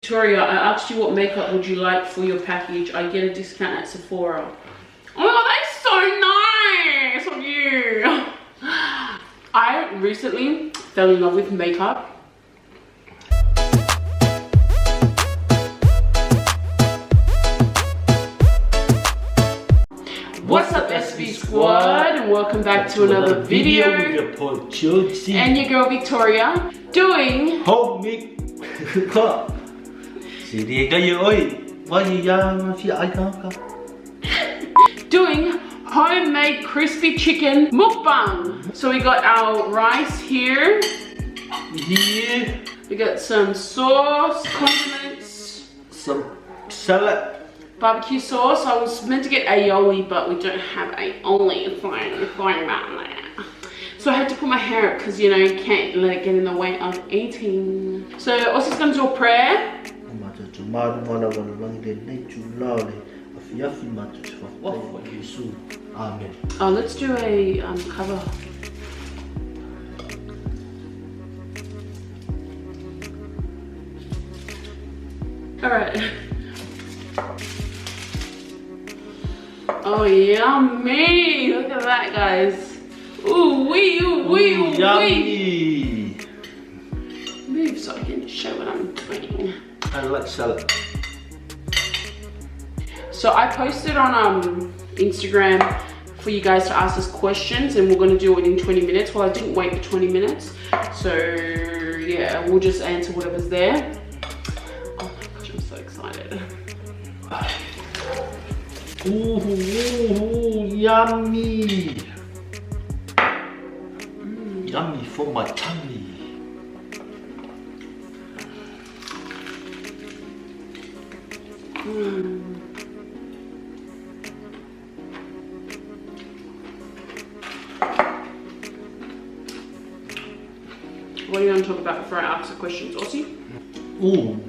Victoria, I asked you what makeup would you like for your package. I get a discount at Sephora. Oh, that's so nice of you. I recently fell in love with makeup. What's up, SB Squad, and welcome back to another video with your boy Siaosi and your girl Victoria doing home make doing homemade crispy chicken mukbang. So we got our rice here. We got some sauce, condiments, some salad, barbecue sauce. I was meant to get aioli, but we don't have aioli. Fine about that. So I had to put my hair up because, you know, you can't let it get in the way of eating. So Ossi's going to do a prayer. Amen. Oh, let's do a cover. All right. Oh, yummy! Look at that, guys. Ooh wee, ooh wee, ooh wee. Move so I can show what I'm doing. I like salad. So I posted on Instagram for you guys to ask us questions, and we're going to do it in 20 minutes. Well, I didn't wait for 20 minutes. So yeah, we'll just answer whatever's there. Oh my gosh, I'm so excited. Ooh, yummy. Yummy for my tummy. What are you going to talk about before I ask the questions, Ossie? Ooh.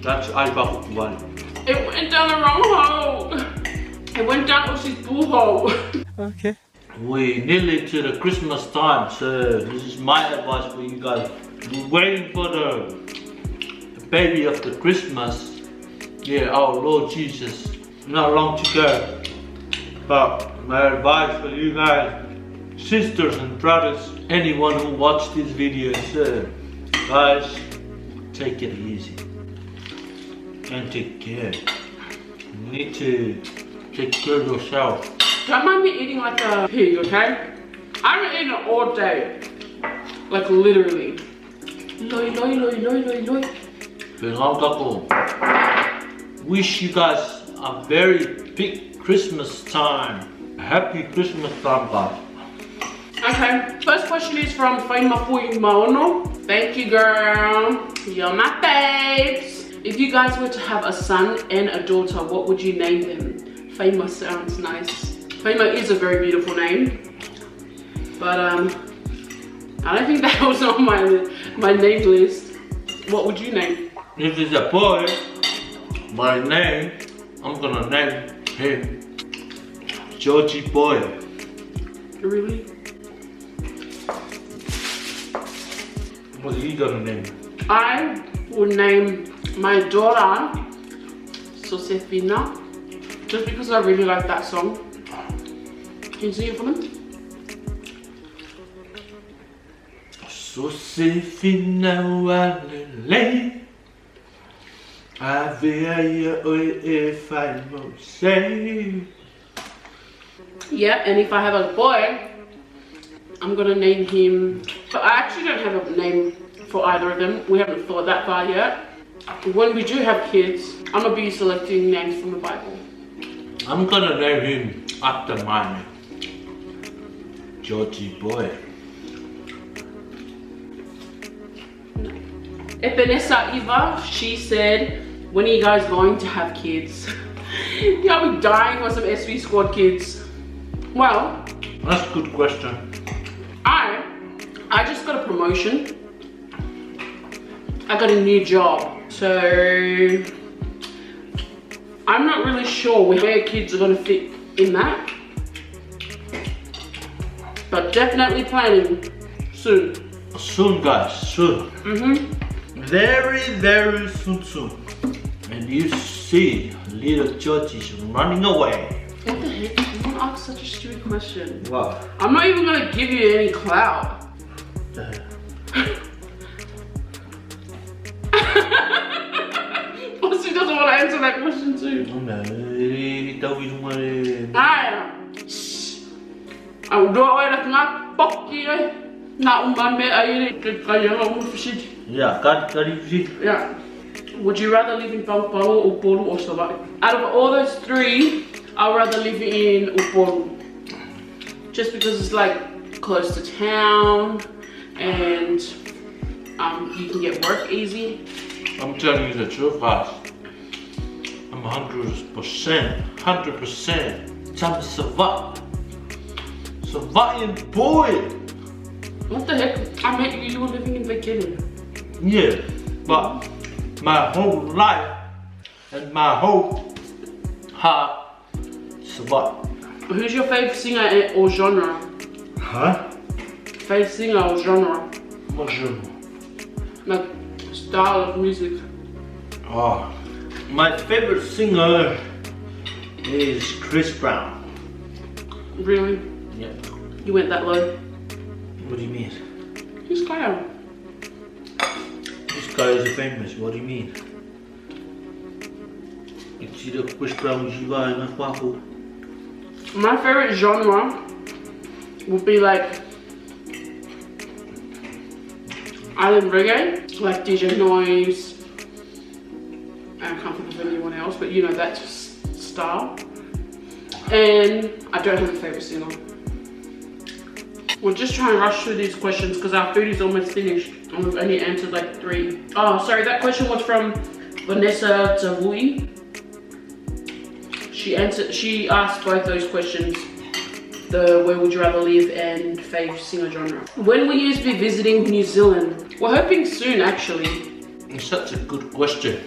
That's one. It went down the wrong hole. It went down Ossie's boo hole. Okay. We're nearly to the Christmas time, so this is my advice for you guys. We're waiting for the baby of the Christmas. Yeah, our Lord Jesus. Not long to go. But my advice for you guys, sisters and brothers, anyone who watched this video, guys, take it easy. And take care. You need to take care of yourself. Don't mind me eating like a pig, okay? I haven't eaten it all day. Like literally. Loy, loy, loy, loy, loy, loy. Wish you guys a very big Christmas time. Happy Christmas time, guys. Okay, first question is from Faima Maono. Thank you, girl. You're my babes. If you guys were to have a son and a daughter, what would you name them? Faima sounds nice. Faima is a very beautiful name, but I don't think that was on my name list. What would you name? If it's a boy, my name, I'm gonna name him Georgie Boy. Really? What are you gonna name? I would name my daughter Josefina, just because I really like that song. Can you sing it for them? Josefina walele, if I must say. Yeah, and if I have a boy, I'm gonna name him. But I actually don't have a name for either of them. We haven't thought that far yet. When we do have kids, I'm gonna be selecting names from the Bible. I'm gonna name him after my name, Georgie Boy. Epenesa Eva, she said, when are you guys going to have kids? Yeah, I'll be dying for some SV Squad kids. Well, that's a good question. I just got a promotion I got a new job. So I'm not really sure where kids are gonna fit in that. But definitely planning soon. Soon, guys, soon. Very, very soon. And you see little Georgie's running away. What the heck? You want to ask such a stupid question? Wow. I'm not even gonna give you any clout. Well, she doesn't want to answer that question too. Ah, I'm doing it not fucky. Not one bit. Yeah, got it. Yeah. Would you rather live in Pampalo, Upolu, or Savai? Out of all those three, I'd rather live in Upolu. Just because it's like close to town and you can get work easy. I'm telling you the truth, guys. I'm 100%. Time to survive. Surviving boy. What the heck? I met you were living in Bikini. Yeah, but my whole life and my whole heart survive. Who's your favorite singer or genre? Huh? Favorite singer or genre? What genre? Like style of music. Oh, my favorite singer is Chris Brown. Really? Yeah. You went that low? What do you mean? Who's Kyle? This guy is famous. What do you mean? It's either Chris Brown or Jiva and Aquaco. My favorite genre would be like island reggae, like DJ Noise. I can't think of anyone else, but you know that style. And I don't have a favorite singer. We'll just try and rush through these questions because our food is almost finished and we've only answered like 3. Oh, sorry, that question was from Vanessa Tavui. She asked both those questions. The where would you rather live and fave singer genre. When will you be visiting New Zealand? We're hoping soon, actually. It's such a good question.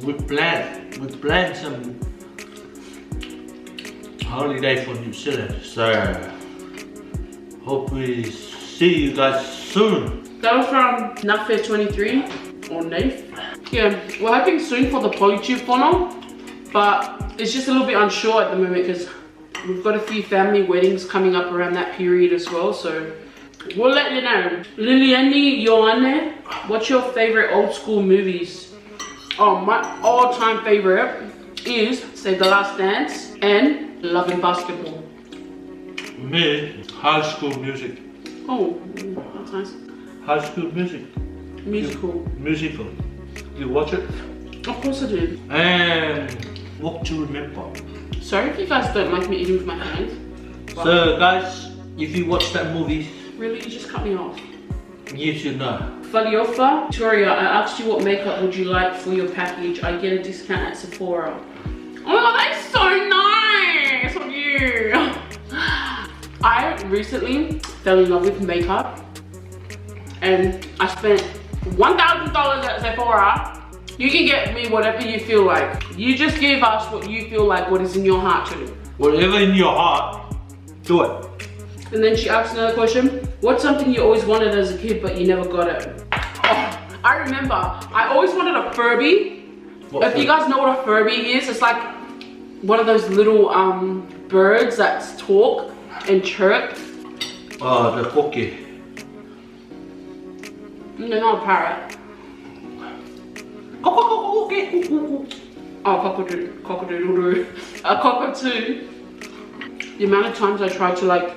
We planned some holiday for New Zealand, so hope we see you guys soon. That was from Nafe23 or Nafe. Yeah, we're hoping soon for the Polytube funnel, but it's just a little bit unsure at the moment because we've got a few family weddings coming up around that period as well, so we'll let you know. Liliani Ioane, what's your favorite old school movies? Oh, my all-time favorite is Save the Last Dance and Love and Basketball. Me, High School Music. Oh, that's nice. High School Music. Musical. You watch it? Of course I do. And Walk to Remember. Sorry if you guys don't like me eating with my hands. So guys, if you watch that movie, really, you just cut me off. you should know. Faliofa, Victoria, I asked you what makeup would you like for your package. I get a discount at Sephora. Oh, that's so nice of you. I recently fell in love with makeup and I spent $1,000 at Sephora. You can get me whatever you feel like. You just give us what you feel like, what is in your heart to do. Whatever in your heart, do it. And then she asked another question. What's something you always wanted as a kid but you never got it? Oh, I remember. I always wanted a Furby. If you guys know what a Furby is, it's like one of those little birds that talk and chirp. Oh, the cookie. No, not a parrot. Oh, cockatoo. A cockatoo. The amount of times I tried to like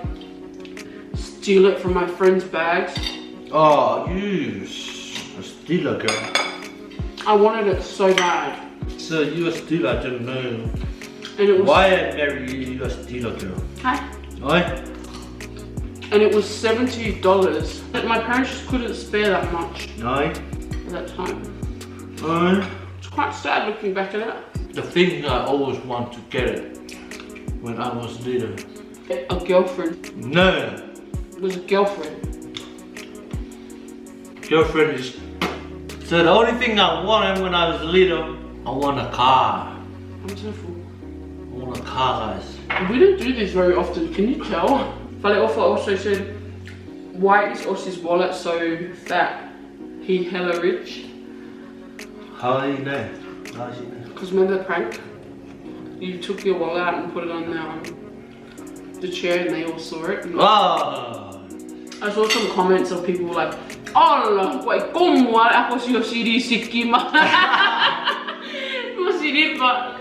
steal it from my friends' bags. Oh, you a stealer girl. I wanted it so bad. So you a stealer, I don't know. And it was, why I marry you, you a stealer girl? Hi. Why? And it was $70. But my parents just couldn't spare that much Aye. at that time. Aye. It's quite sad looking back at it. The thing I always want to get it when I was little. A girlfriend. No. It was a girlfriend. Girlfriend is So the only thing I wanted when I was little, I want a car. I'm so full. I want a car, guys. We don't do this very often, can you tell? Faleofa also said, why is Ossi's wallet so fat? He hella rich. How do you know? How do you know? Because remember the prank? You took your wallet out and put it on the chair and they all saw it. Oh. I saw some comments of people like, Allah, wait, como ako si Osiri Sikima. Osiri ba?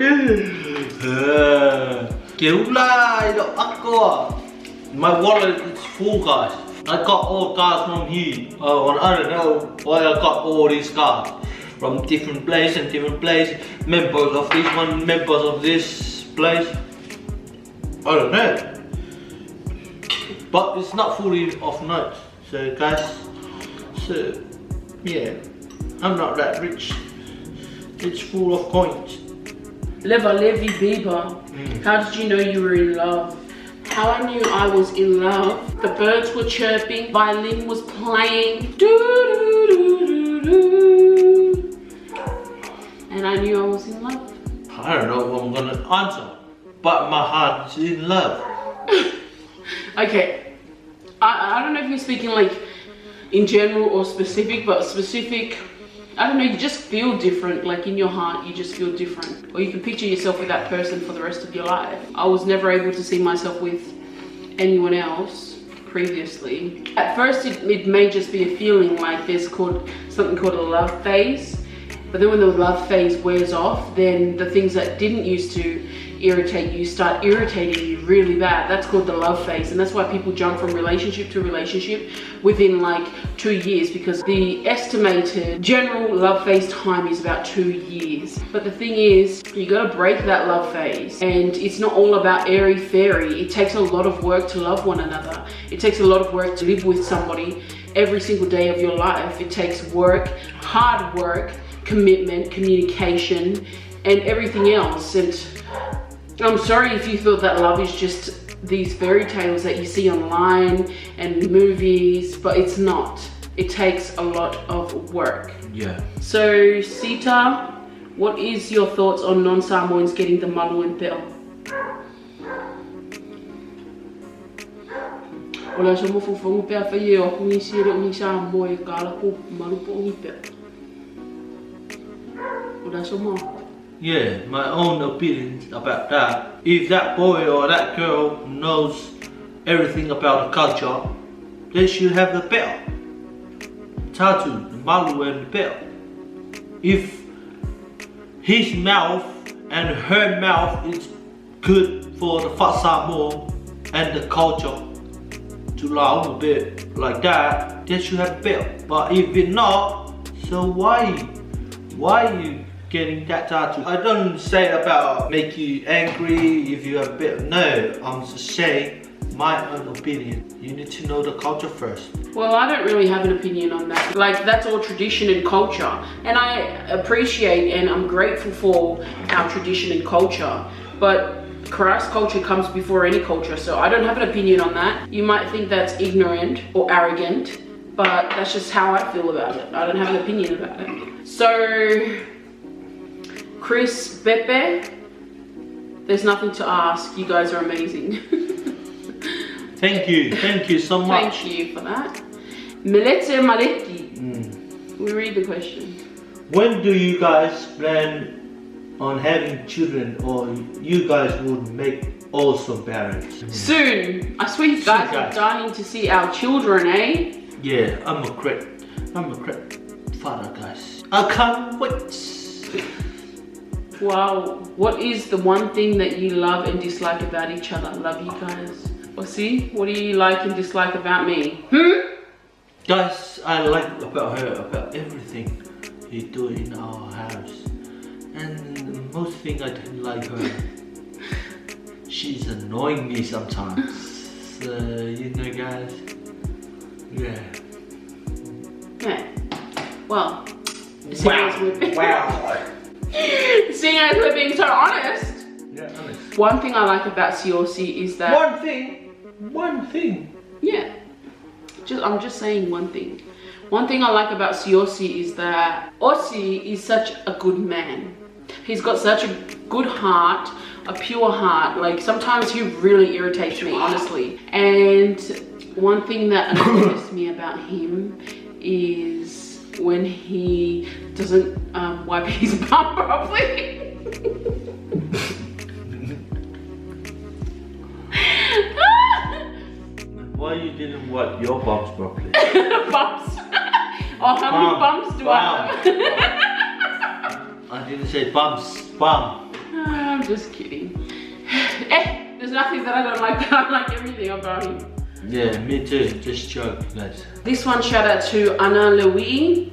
My wallet is full, guys. I got all cars from here. I don't know why I got all these cars from different places and different places. Members of this one, members of this place. I don't know. But it's not fully off note. So guys, so yeah, I'm not that rich. It's full of coins. Leva Levi Bieber. How did you know you were in love? How I knew I was in love. The birds were chirping, violin was playing. Doo, doo, doo, doo, doo. And I knew I was in love. I don't know what I'm gonna answer, but my heart is in love. Okay. I don't know if you're speaking like in general or specific, but specific, I don't know, you just feel different, like in your heart, you just feel different. Or you can picture yourself with that person for the rest of your life. I was never able to see myself with anyone else previously. At first, it may just be a feeling, like there's something called a love phase. But then when the love phase wears off, then the things that didn't used to irritate you start irritating you really bad. That's called the love phase, and that's why people jump from relationship to relationship within like 2 years, because the estimated general love phase time is about 2 years. But the thing is, you gotta break that love phase, and it's not all about airy fairy. It takes a lot of work to love one another. It takes a lot of work to live with somebody every single day of your life. It takes work, hard work, commitment, communication, and everything else. And I'm sorry if you thought that love is just these fairy tales that you see online and movies, but it's not. It takes a lot of work. Yeah. So, Sita, what is your thoughts on non-Samoans getting the malu and peo? Ola sa mo fufongu pea whaie o kungi sire o ni Samoa e kala ko malu po ni peo. Ola sa mo. Yeah, my own opinion about that. If that boy or that girl knows everything about the culture, they should have the belt. Tattoo, the malu and the belt. If his mouth and her mouth is good for the Fat Samoa and the culture to allow a bit like that, they should have a belt. But if it's not, so why you getting that tattoo? I don't say about make you angry if you have a bit. No, I'm just saying my own opinion. You need to know the culture first. Well, I don't really have an opinion on that. Like, that's all tradition and culture. And I appreciate and I'm grateful for our tradition and culture. But Christ culture comes before any culture. So I don't have an opinion on that. You might think that's ignorant or arrogant, but that's just how I feel about it. I don't have an opinion about it. So, Chris, Pepe, there's nothing to ask. You guys are amazing. Thank you so much. Thank you for that. Melete Maleti. We read the question. When do you guys plan on having children, or you guys would make also parents? Soon. I swear you guys are dying to see our children, eh? Yeah, I'm a great father, guys. I can't wait. Wow. What is the one thing that you love and dislike about each other? Love you guys. Well, see, what do you like and dislike about me? Guys, I like about her, about everything you do in our house. And most thing I don't like her. She's annoying me sometimes. So, you know, guys. Yeah. Yeah. Well, seeing as we're being so honest. Yeah, honest. One thing I like about Siaosi is that... One thing. Yeah. I'm just saying one thing. One thing I like about Siaosi is that Aussie is such a good man. He's got such a good heart, a pure heart. Like sometimes he really irritates me, honestly. And one thing that annoys me about him is when he doesn't wipe his bum properly. Why you didn't wipe your bums properly? Bumps. Oh, how many bumps do I have? I didn't say bumps. Bum. I'm just kidding. There's nothing that I don't like. I like everything about him. Yeah, me too. Just joke, guys. This one, shout out to Anna Louis.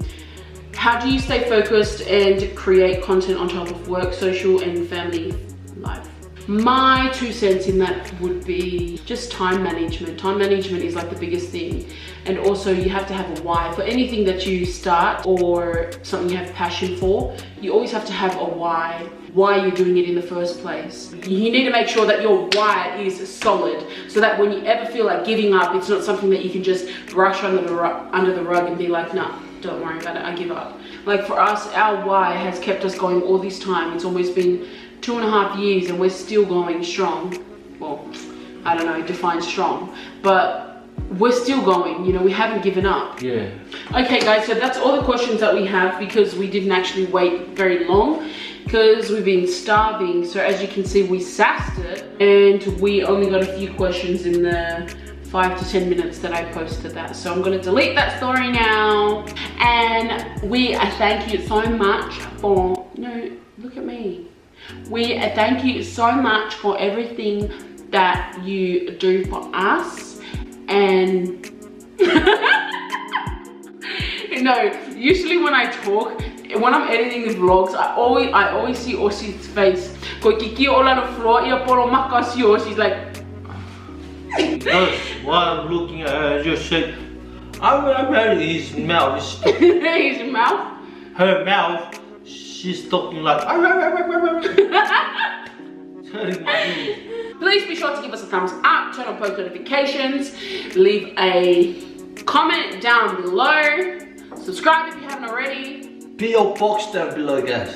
How do you stay focused and create content on top of work, social, and family life? My 2 cents in that would be just time management. Time management is like the biggest thing. And also you have to have a why. For anything that you start or something you have passion for, you always have to have a why you're doing it in the first place. You need to make sure that your why is solid so that when you ever feel like giving up, it's not something that you can just brush under the rug and be like, nah, don't worry about it, I give up. Like for us, our why has kept us going all this time. It's almost been 2.5 years and we're still going strong. Well, I don't know, define strong, but we're still going, you know, we haven't given up. Yeah. Okay guys, so that's all the questions that we have because we didn't actually wait very long because we've been starving. So as you can see, we sassed it and we only got a few questions in the 5 to 10 minutes that I posted that. So I'm gonna delete that story now. And we thank you so much for, no, look at me. We thank you so much for everything that you do for us. And no, usually when I talk, when I'm editing the vlogs, I always see Aussie's face. She's like, Because while I'm looking at her, I just said, I'm ready. His mouth is his mouth? her mouth, she's talking like turning my ears. Please be sure to give us a thumbs up, turn on post notifications, leave a comment down below, subscribe if you haven't already. P.O. box down below, guys.